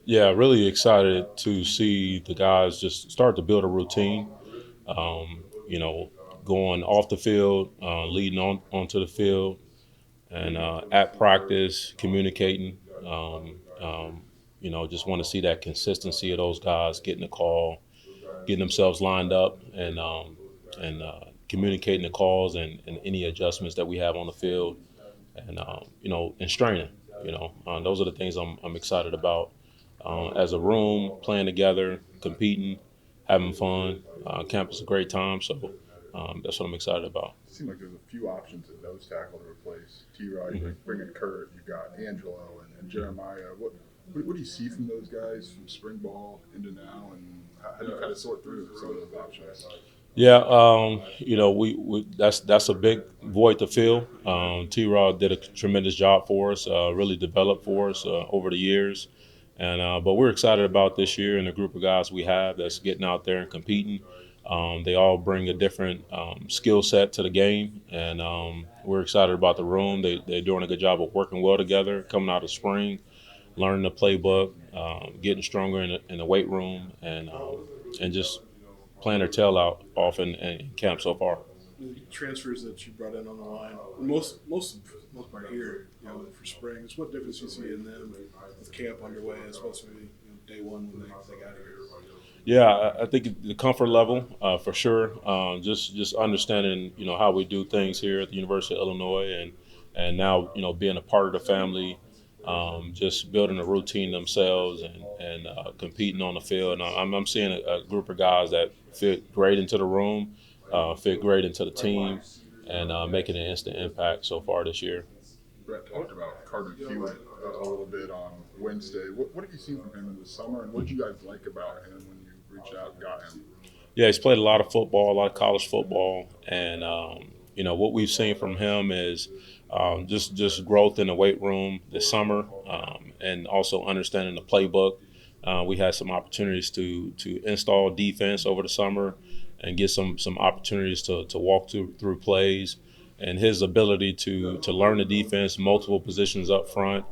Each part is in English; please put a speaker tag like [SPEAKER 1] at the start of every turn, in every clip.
[SPEAKER 1] Yeah, really excited to see the guys just start to build a routine. You know, going off the field, leading on onto the field, and at practice, communicating. Just want to see that consistency of those guys getting the call, getting themselves lined up, and communicating the calls and any adjustments that we have on the field, and and straining. Those are the things I'm excited about. As a room, playing together, competing, having fun. Camp is a great time, so that's what I'm excited about.
[SPEAKER 2] It seems like there's a few options at nose tackle to replace T-Rod. You
[SPEAKER 1] Mm-hmm.
[SPEAKER 2] bring in Kurt, you've got Angelo and Jeremiah. What do you see from those guys from spring ball into now, and how do you kind of sort through some of those options?
[SPEAKER 1] Yeah, we that's a big void to fill. T. Rod did a tremendous job for us, really developed for us over the years, and but we're excited about this year and the group of guys we have that's getting out there and competing. They all bring a different skill set to the game, and we're excited about the room. They're doing a good job of working well together, coming out of spring, learning the playbook, getting stronger in the weight room, and just playing their tail out off in camp so far.
[SPEAKER 3] The transfers that you brought in on the line, most part here, for spring. Is what difference you see in them with camp underway as opposed to day one when they got here?
[SPEAKER 1] Yeah, I think the comfort level for sure. Just understanding how we do things here at the University of Illinois, and now being a part of the family, just building a routine themselves and competing on the field. And I'm seeing a group of guys that fit great into the room, fit great into the team, and making an instant impact so far this year.
[SPEAKER 2] Brett talked about Carter Hewitt a little bit on Wednesday. What have you seen from him in the summer, and what did you guys like about him when you reached out and got him?
[SPEAKER 1] Yeah, he's played a lot of football, a lot of college football, and what we've seen from him is just growth in the weight room this summer, and also understanding the playbook. We had some opportunities to install defense over the summer, and get some opportunities to walk through plays, and his ability to learn the defense, multiple positions up front,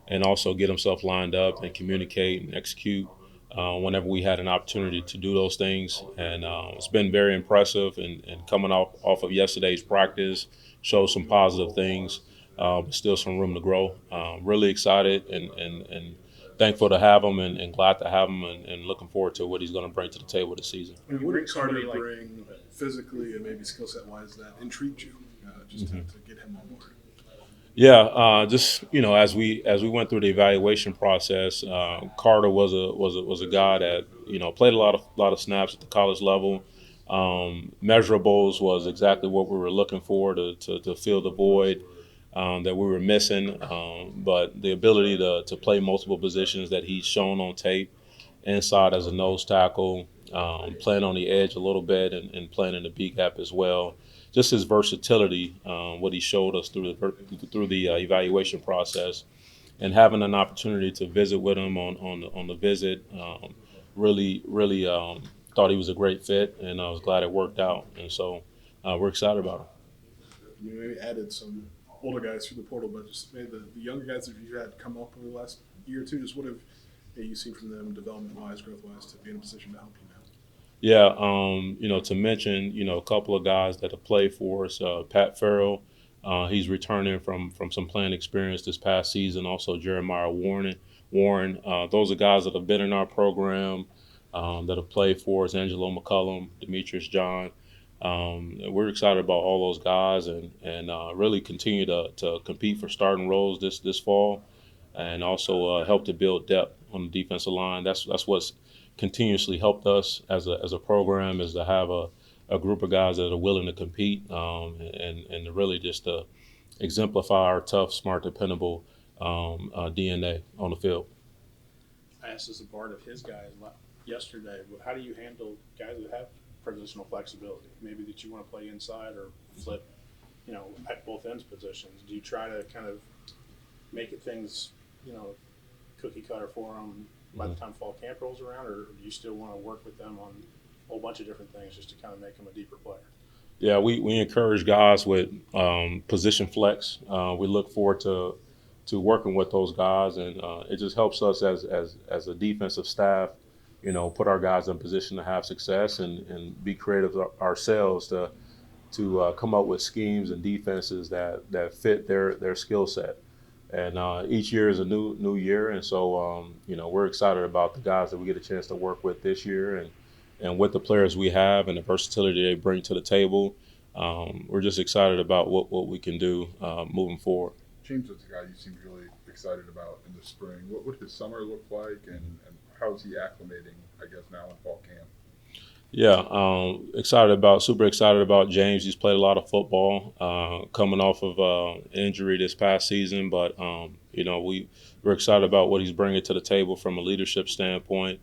[SPEAKER 1] and also get himself lined up and communicate and execute whenever we had an opportunity to do those things. And it's been very impressive. And coming off of yesterday's practice, showed some positive things, but still some room to grow. Really excited and thankful to have him and glad to have him and looking forward to what he's going to bring to the table this season.
[SPEAKER 3] And what did Carter bring physically and maybe skill set wise that intrigued you just to get him on board?
[SPEAKER 1] Yeah, just as we went through the evaluation process, Carter was a guy that played a lot of snaps at the college level. Measurables was exactly what we were looking for to fill the void that we were missing. But the ability to play multiple positions that he's shown on tape, inside as a nose tackle, playing on the edge a little bit, and playing in the B gap as well. Just his versatility, what he showed us through the evaluation process, and having an opportunity to visit with him on the visit, really thought he was a great fit, and I was glad it worked out. And so we're excited about him.
[SPEAKER 3] You maybe added some older guys through the portal, but just maybe the younger guys that you've had come up over the last year or two, just what have you seen from them development wise, growth wise, to be in a position to help you now?
[SPEAKER 1] Yeah, to mention, a couple of guys that have played for us. Pat Farrell, he's returning from some playing experience this past season. Also, Jeremiah Warren. Those are guys that have been in our program, that have played for us. Angelo McCullum, Demetrius John. We're excited about all those guys, and really continue to compete for starting roles this fall, and also help to build depth on the defensive line. That's what's continuously helped us as a program, is to have a group of guys that are willing to compete, and to really just to exemplify our tough, smart, dependable DNA on the field.
[SPEAKER 4] I asked as a part of his guys yesterday, how do you handle guys that have positional flexibility? Maybe that you want to play inside or flip, at both ends positions. Do you try to kind of make it things, cookie cutter for them by the time fall camp rolls around, or do you still want to work with them on a whole bunch of different things just to kind of make them a deeper player?
[SPEAKER 1] Yeah, we encourage guys with position flex. We look forward to working with those guys, and it just helps us as a defensive staff, put our guys in position to have success and be creative ourselves to come up with schemes and defenses that fit their skill set. And each year is a new year, and so we're excited about the guys that we get a chance to work with this year, and with the players we have and the versatility they bring to the table. We're just excited about what we can do moving forward.
[SPEAKER 2] James was a guy you seemed really excited about in the spring. What would his summer look like, and how is he acclimating, I guess, now in fall camp?
[SPEAKER 1] Yeah, super excited about James. He's played a lot of football, coming off of injury this past season, but we're excited about what he's bringing to the table from a leadership standpoint.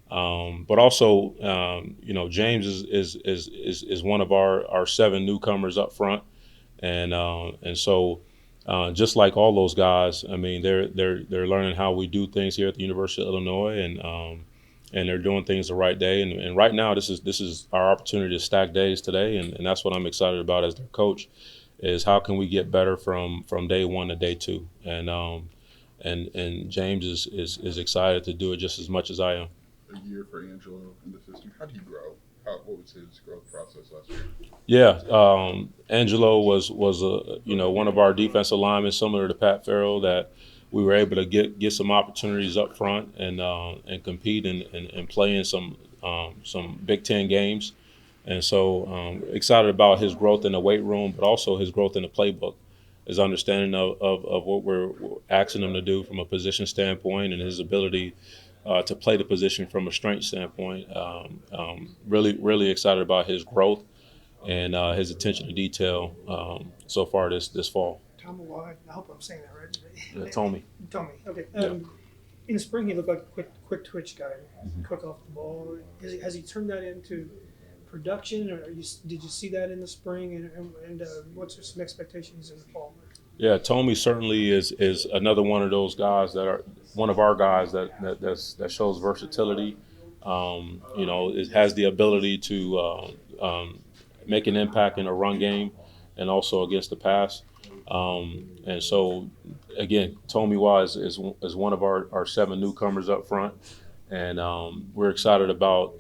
[SPEAKER 1] But also, James is one of our 7 newcomers up front, and so just like all those guys, I mean, they're learning how we do things here at the University of Illinois, and they're doing things the right day. And right now, this is our opportunity to stack days today, and that's what I'm excited about as their coach, is how can we get better from day 1 to day 2. And James is excited to do it just as much as I am.
[SPEAKER 2] A year for Angelo in the system. How did he grow? What was his growth process last year?
[SPEAKER 1] Yeah, Angelo was one of our defensive linemen, similar to Pat Farrell, that we were able to get some opportunities up front and compete and play in some Big Ten games. And so excited about his growth in the weight room, but also his growth in the playbook, his understanding of what we're asking him to do from a position standpoint, and his ability to play the position from a strength standpoint. Really excited about his growth and his attention to detail so far this fall.
[SPEAKER 5] Tom, I hope I'm saying that right.
[SPEAKER 1] Tommy.
[SPEAKER 5] Tommy, okay.
[SPEAKER 1] Yeah.
[SPEAKER 5] In the spring, he looked like a quick twitch guy, quick off the ball. Has he turned that into production, or did you see that in the spring? And what's some expectations in the fall?
[SPEAKER 1] Yeah, Tommy certainly is another one of those guys one of our guys that shows versatility. It has the ability to make an impact in a run game and also against the pass. And so, again, Tommy Wise is one of our 7 newcomers up front, and we're excited about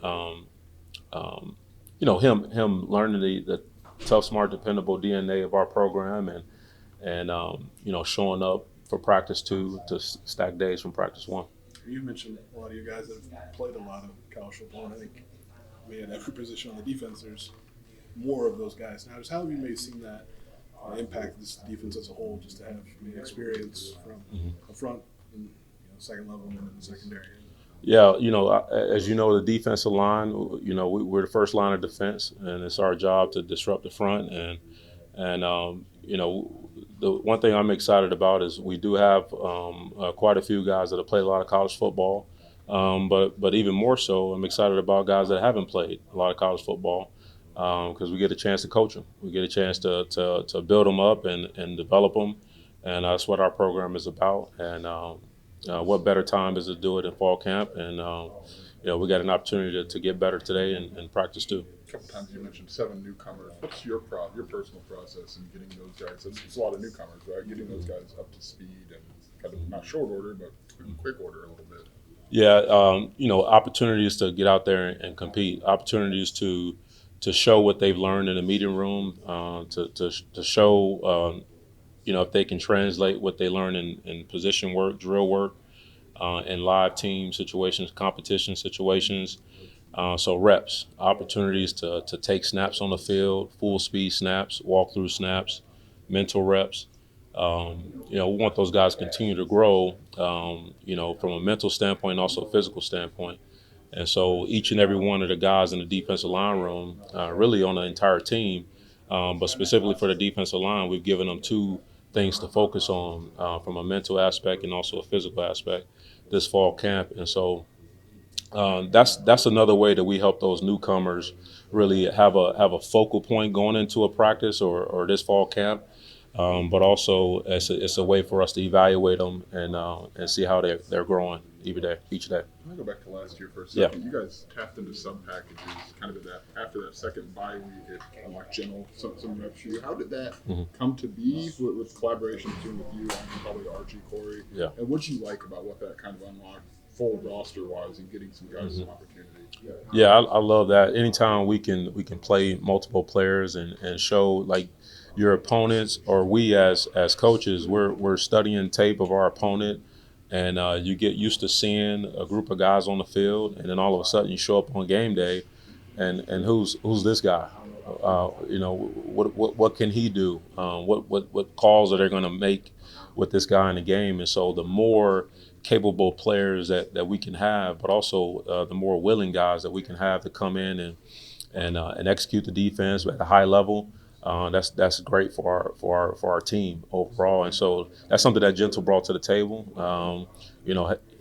[SPEAKER 1] him learning the tough, smart, dependable DNA of our program, and showing up for practice 2 to stack days from practice 1.
[SPEAKER 3] You mentioned a lot of you guys that have played a lot of college football, and I think maybe at every position on the defense, there's more of those guys. Now, just how have you maybe seen that impact this defense as a whole, just to have experience from up front and second level and then the secondary?
[SPEAKER 1] Yeah, as you know, the defensive line, we're the first line of defense, and it's our job to disrupt the front. And the one thing I'm excited about is we do have quite a few guys that have played a lot of college football, but even more so, I'm excited about guys that haven't played a lot of college football, because we get a chance to coach them. We get a chance to build them up and develop them, and that's what our program is about. And what better time is to do it in fall camp? And we got an opportunity to get better today and practice too.
[SPEAKER 2] A couple times you mentioned 7 newcomers. What's your personal process in getting those guys? It's a lot of newcomers, right? Getting those guys up to speed and kind of not short order, but in quick order a little bit.
[SPEAKER 1] Yeah, opportunities to get out there and compete. Opportunities to show what they've learned in the meeting room. To show if they can translate what they learn in position work, drill work, in live team situations, competition situations. So reps, opportunities to take snaps on the field, full speed snaps, walk-through snaps, mental reps. We want those guys to continue to grow, from a mental standpoint and also a physical standpoint. And so each and every one of the guys in the defensive line room, really on the entire team, but specifically for the defensive line, we've given them 2 things to focus on from a mental aspect and also a physical aspect this fall camp. And so that's another way that we help those newcomers really have a focal point going into a practice or this fall camp, but also it's a way for us to evaluate them and see how they're growing. each day.
[SPEAKER 2] Can I go back to last year for a
[SPEAKER 1] Yeah.
[SPEAKER 2] second? You guys tapped into sub packages kind of after that second bye week. It unlocked general some reps for you. How did that come to be with collaboration between with you and probably Archie, Corey?
[SPEAKER 1] Yeah.
[SPEAKER 2] And what'd you like about what that kind of unlocked full roster wise and getting some guys some opportunity?
[SPEAKER 1] Yeah, I love that. Anytime we can play multiple players and show like your opponents or we as coaches, we're studying tape of our opponent, and you get used to seeing a group of guys on the field, and then all of a sudden you show up on game day, and who's this guy? What can he do? What calls are they going to make with this guy in the game? And so the more capable players that we can have, but also the more willing guys that we can have to come in and execute the defense at a high level. That's great for our team overall, and so that's something that Gentle brought to the table.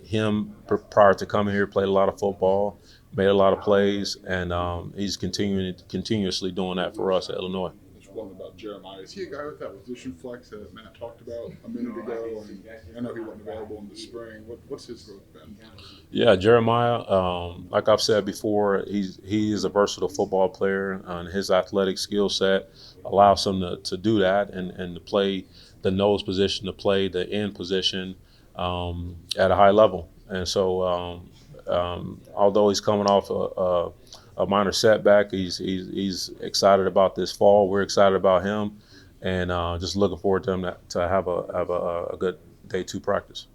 [SPEAKER 1] Him prior to coming here played a lot of football, made a lot of plays, and he's continuously doing that for us at Illinois.
[SPEAKER 2] Just one about Jeremiah. Is he a guy with that position flex that Matt talked about a minute ago? And I know he wasn't available in the spring. What's his growth been?
[SPEAKER 1] Yeah, Jeremiah, like I've said before, he is a versatile football player, and his athletic skill set allows him to do that and to play the nose position, to play the end position at a high level. And so, although he's coming off a minor setback, he's excited about this fall. We're excited about him, and just looking forward to him to have a good day 2 practice.